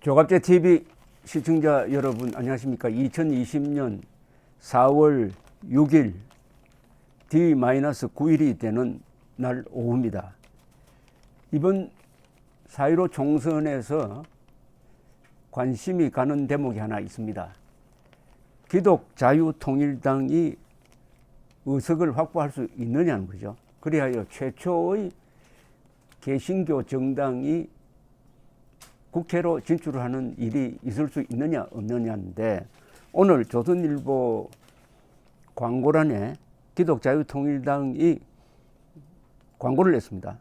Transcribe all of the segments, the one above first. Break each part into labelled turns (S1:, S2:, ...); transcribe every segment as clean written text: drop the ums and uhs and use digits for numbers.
S1: 조갑제 TV 시청자 여러분 안녕하십니까? 2020년 4월 6일 D-9일이 되는 날 오후입니다. 이번 4.15 총선에서 관심이 가는 대목이 하나 있습니다. 기독자유통일당이 의석을 확보할 수 있느냐는 거죠. 그리하여 최초의 개신교 정당이 국회로 진출하는 일이 있을 수 있느냐 없느냐인데, 오늘 조선일보 광고란에 기독자유통일당이 광고를 냈습니다.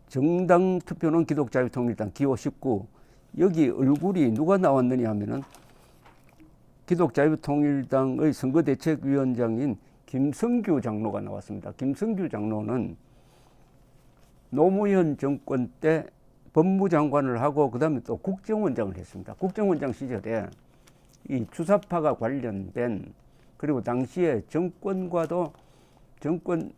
S1: 정당 투표는 기독자유통일당 기호 19. 여기 얼굴이 누가 나왔느냐 하면은 기독자유통일당의 선거대책위원장인 김성규 장로가 나왔습니다. 김성규 장로는 노무현 정권 때 법무장관을 하고 그 다음에 또 국정원장을 했습니다. 국정원장 시절에 이 주사파가 관련된, 그리고 당시에 정권과도 정권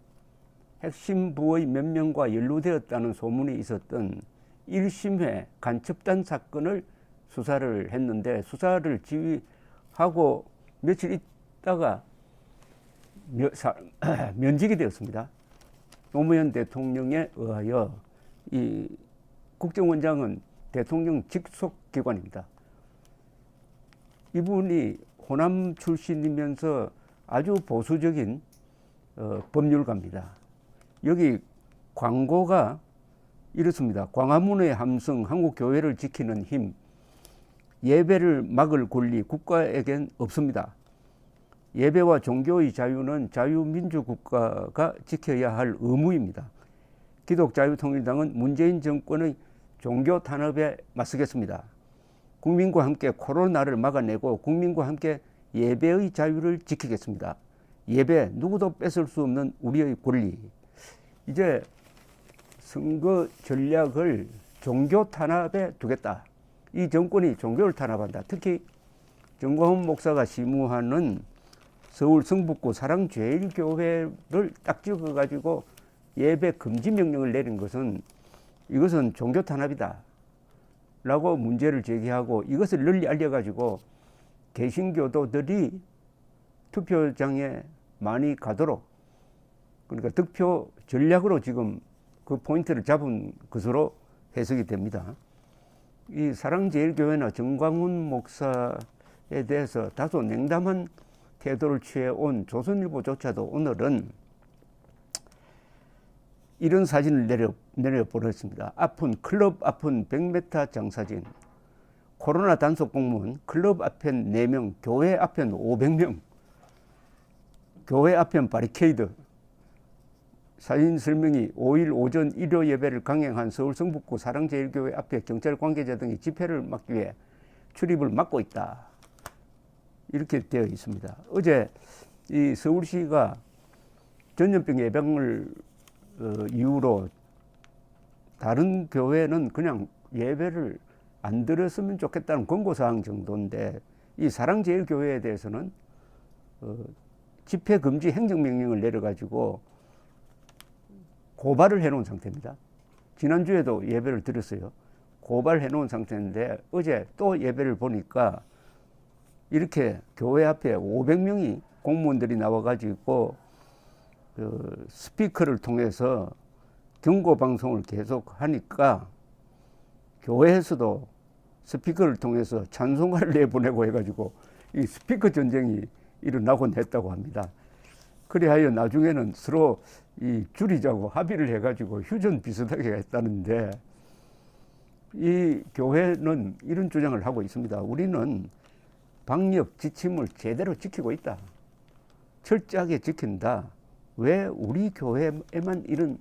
S1: 핵심 부의 몇 명과 연루되었다는 소문이 있었던 1심회 간첩단 사건을 수사를 했는데, 수사를 지휘하고 며칠 있다가 면직이 되었습니다. 노무현 대통령에 의하여. 이 국정원장은 대통령 직속 기관입니다. 이분이 호남 출신이면서 아주 보수적인 법률가입니다. 여기 광고가 이렇습니다. 광화문의 함성, 한국교회를 지키는 힘, 예배를 막을 권리 국가에겐 없습니다. 예배와 종교의 자유는 자유민주국가가 지켜야 할 의무입니다. 기독자유통일당은 문재인 정권의 종교 탄압에 맞서겠습니다. 국민과 함께 코로나를 막아내고 국민과 함께 예배의 자유를 지키겠습니다. 예배, 누구도 뺏을 수 없는 우리의 권리. 이제 선거 전략을 종교 탄압에 두겠다. 이 정권이 종교를 탄압한다. 특히 정광훈 목사가 시무하는 서울 성북구 사랑제일교회를 딱 찍어가지고 예배 금지 명령을 내린 것은, 이것은 종교 탄압이다 라고 문제를 제기하고, 이것을 널리 알려가지고 개신교도들이 투표장에 많이 가도록, 그러니까 득표 전략으로 지금 그 포인트를 잡은 것으로 해석이 됩니다. 이 사랑제일교회나 정광훈 목사에 대해서 다소 냉담한 태도를 취해온 조선일보조차도 오늘은 이런 사진을 내려보냈습니다. 앞은 클럽 앞은 100m 장사진, 코로나 단속 공무원, 클럽 앞엔 4명, 교회 앞엔 500명, 교회 앞엔 바리케이드. 사진 설명이 5일 오전 일요 예배를 강행한 서울 성북구 사랑제일교회 앞에 경찰 관계자 등이 집회를 막기 위해 출입을 막고 있다, 이렇게 되어 있습니다. 어제 이 서울시가 전염병 예방을 이유로 다른 교회는 그냥 예배를 안 드렸으면 좋겠다는 권고사항 정도인데, 이 사랑제일교회에 대해서는 집회 금지 행정명령을 내려가지고 고발을 해놓은 상태입니다. 지난주에도 예배를 드렸어요. 고발해 놓은 상태인데, 어제 또 예배를 보니까 이렇게 교회 앞에 500명이 공무원들이 나와가지고 그 스피커를 통해서 경고 방송을 계속 하니까 교회에서도 스피커를 통해서 찬송가를 내보내고 해가지고 이 스피커 전쟁이 일어나곤 했다고 합니다. 그리하여 나중에는 서로 이 줄이자고 합의를 해가지고 휴전 비슷하게 했다는데, 이 교회는 이런 주장을 하고 있습니다. 우리는 방역 지침을 제대로 지키고 있다. 철저하게 지킨다. 왜 우리 교회에만 이런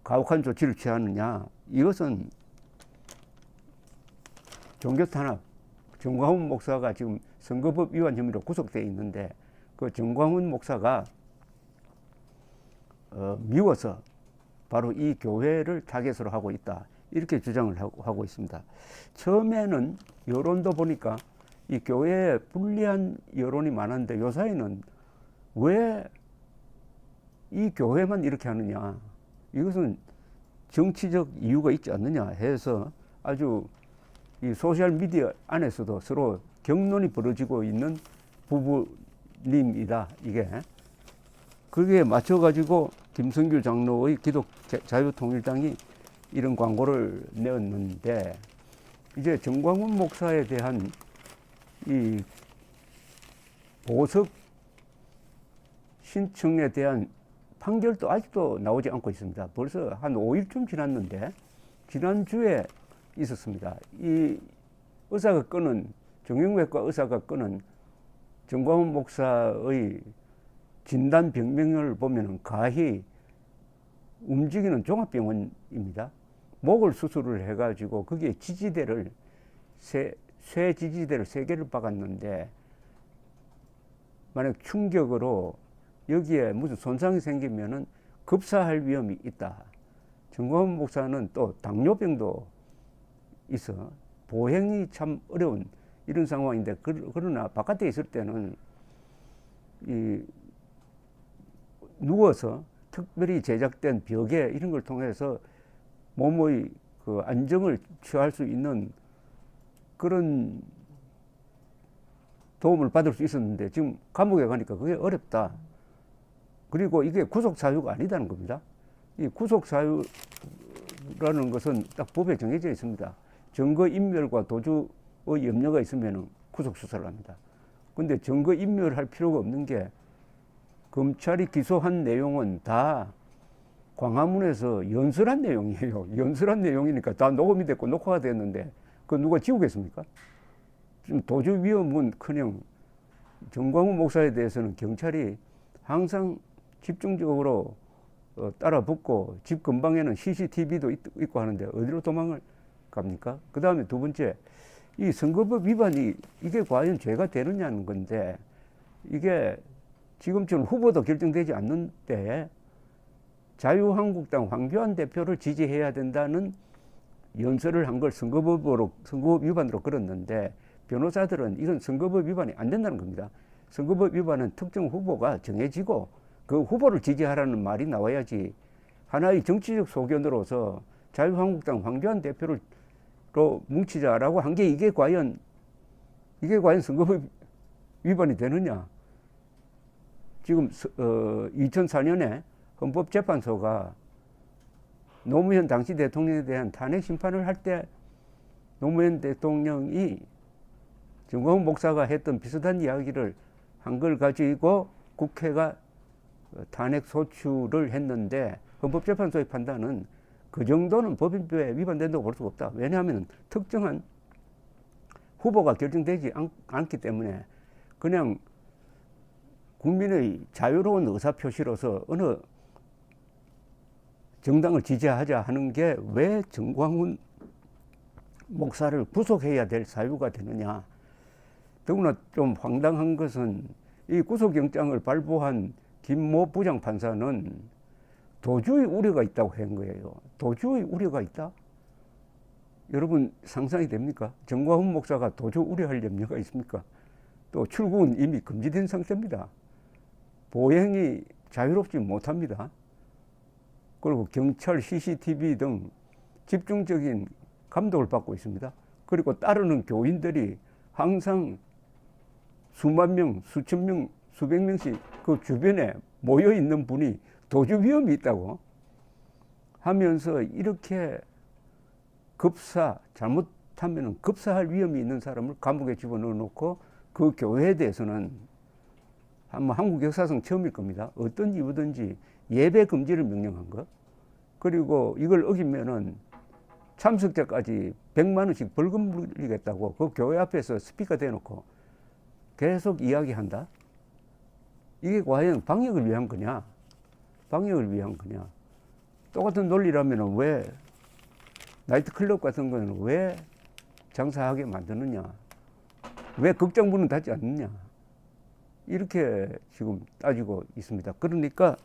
S1: 가혹한 조치를 취하느냐. 이것은 종교 탄압. 정광훈 목사가 지금 선거법 위반 혐의로 구속되어 있는데, 그 정광훈 목사가 미워서 바로 이 교회를 타겟으로 하고 있다, 이렇게 주장을 하고 있습니다. 처음에는 여론도 보니까 이 교회에 불리한 여론이 많았는데, 요사이는 왜 이 교회만 이렇게 하느냐, 이것은 정치적 이유가 있지 않느냐 해서 아주 이 소셜 미디어 안에서도 서로 격론이 벌어지고 있는 부분입니다. 이게 그게 맞춰가지고 김성규 장로의 기독 자유통일당이 이런 광고를 내었는데, 이제 정광훈 목사에 대한 이 보석 신청에 대한 판결도 아직도 나오지 않고 있습니다. 벌써 한 5일쯤 지났는데 지난주에 있었습니다. 이 의사가 끄는, 정형외과 의사가 끄는 정광훈 목사의 진단 병명을 보면 가히 움직이는 종합병원입니다. 목을 수술을 해가지고 거기에 지지대를 쇠 지지대를 3개를 박았는데, 만약 충격으로 여기에 무슨 손상이 생기면은 급사할 위험이 있다. 정광훈 목사는 또 당뇨병도 있어 보행이 참 어려운 이런 상황인데, 그러나 바깥에 있을 때는 이 누워서 특별히 제작된 벽에 이런 걸 통해서 몸의 그 안정을 취할 수 있는 그런 도움을 받을 수 있었는데, 지금 감옥에 가니까 그게 어렵다. 그리고 이게 구속 사유가 아니다는 겁니다. 이 구속 사유라는 것은 딱 법에 정해져 있습니다. 증거 인멸과 도주의 염려가 있으면 구속 수사를 합니다. 근데 증거 인멸할 필요가 없는 게, 검찰이 기소한 내용은 다 광화문에서 연설한 내용이에요. 연설한 내용이니까 다 녹음이 됐고 녹화가 됐는데 그거 누가 지우겠습니까? 지금 도주 위험은커녕 정광훈 목사에 대해서는 경찰이 항상 집중적으로 따라붙고, 집 근방에는 CCTV도 있고 하는데 어디로 도망을 갑니까? 그 다음에 두 번째, 이 선거법 위반이 이게 과연 죄가 되느냐는 건데, 이게 지금처럼 후보도 결정되지 않는 때에 자유한국당 황교안 대표를 지지해야 된다는 연설을 한 걸 선거법 위반으로 걸었는데, 변호사들은 이건 선거법 위반이 안 된다는 겁니다. 선거법 위반은 특정 후보가 정해지고 그 후보를 지지하라는 말이 나와야지, 하나의 정치적 소견으로서 자유한국당 황교안 대표를 뭉치자라고 한 게 이게 과연 선거법 위반이 되느냐. 지금 2004년에 헌법재판소가 노무현 당시 대통령에 대한 탄핵 심판을 할 때 노무현 대통령이 정광훈 목사가 했던 비슷한 이야기를 한 걸 가지고 국회가 탄핵 소추를 했는데, 헌법재판소의 판단은 그 정도는 법에 위반된다고 볼 수가 없다. 왜냐하면 특정한 후보가 결정되지 않기 때문에 그냥 국민의 자유로운 의사표시로서 어느 정당을 지지하자 하는 게 왜 정광훈 목사를 구속해야 될 사유가 되느냐. 더구나 좀 황당한 것은 이 구속영장을 발부한 김모 부장판사는 도주의 우려가 있다고 한 거예요. 도주의 우려가 있다? 여러분 상상이 됩니까? 정광훈 목사가 도주 우려할 염려가 있습니까? 또 출국은 이미 금지된 상태입니다. 보행이 자유롭지 못합니다. 그리고 경찰, CCTV 등 집중적인 감독을 받고 있습니다. 그리고 따르는 교인들이 항상 수만 명, 수천 명, 수백 명씩 그 주변에 모여 있는 분이 도주 위험이 있다고 하면서, 이렇게 잘못하면 급사할 위험이 있는 사람을 감옥에 집어넣어 놓고, 그 교회에 대해서는 아마 한국 역사상 처음일 겁니다. 어떤 이유든지 예배 금지를 명령한 것, 그리고 이걸 어기면은 참석자까지 100만 원씩 벌금 물리겠다고 그 교회 앞에서 스피커 대놓고 계속 이야기한다. 이게 과연 방역을 위한 거냐? 방역을 위한 거냐? 똑같은 논리라면 왜 나이트클럽 같은 거는 왜 장사하게 만드느냐? 왜 극장 문은 닫지 않느냐? 이렇게 지금 따지고 있습니다. 그러니까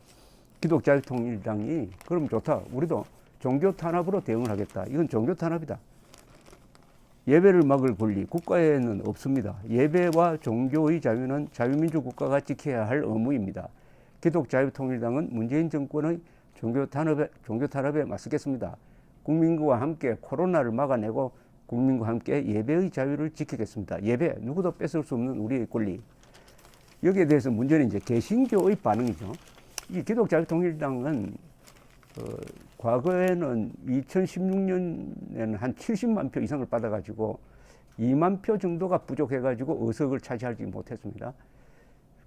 S1: 기독자유통일당이 그럼 좋다. 우리도 종교 탄압으로 대응을 하겠다. 이건 종교 탄압이다. 예배를 막을 권리 국가에는 없습니다. 예배와 종교의 자유는 자유민주 국가가 지켜야 할 의무입니다. 기독자유통일당은 문재인 정권의 종교 탄압에 맞서겠습니다. 국민과 함께 코로나를 막아내고 국민과 함께 예배의 자유를 지키겠습니다. 예배, 누구도 뺏을 수 없는 우리의 권리. 여기에 대해서 문제는 이제 개신교의 반응이죠. 이 기독자유통일당은 과거에는 2016년에는 한 70만 표 이상을 받아가지고 2만 표 정도가 부족해가지고 의석을 차지하지 못했습니다.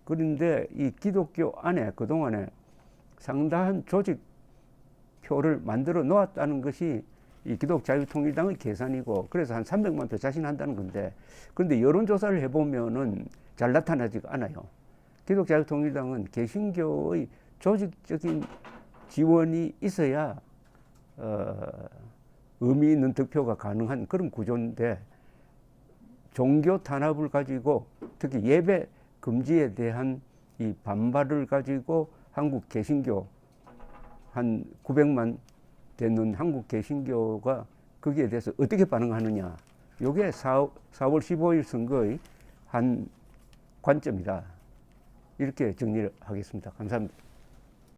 S1: 그런데 이 기독교 안에 그동안에 상당한 조직 표를 만들어 놓았다는 것이 이 기독자유통일당의 계산이고, 그래서 한 300만 표 자신한다는 건데, 그런데 여론조사를 해보면은 잘 나타나지가 않아요. 기독자유통일당은 개신교의 조직적인 지원이 있어야 의미 있는 득표가 가능한 그런 구조인데, 종교 탄압을 가지고 특히 예배 금지에 대한 이 반발을 가지고 한국 개신교 한 900만 되는 한국 개신교가 거기에 대해서 어떻게 반응하느냐, 이게 4월 15일 선거의 한 관점이다, 이렇게 정리를 하겠습니다. 감사합니다.